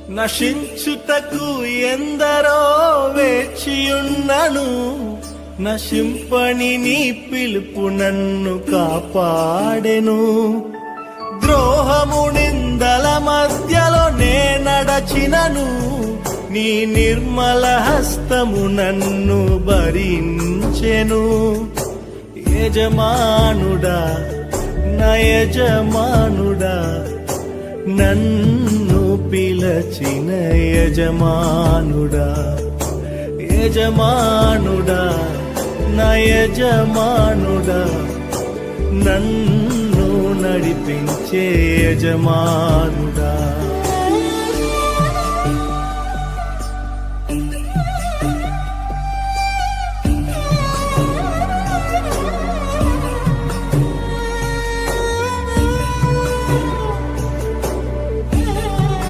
నశించుటకు ఎందరో వేచియున్నను, నశింపని నీ పిలుపు నన్ను కాపాడెను. ద్రోహము నిందల మధ్యలో నే నడచినను, నీ నిర్మల హస్తము నన్ను భరించెను. యజమానుడా నా యజమానుడా, నన్ను పిలచిన యజమానుడా, యజమానుడా నా యజమానుడా, నన్ను నడిపించే యజమానుడా.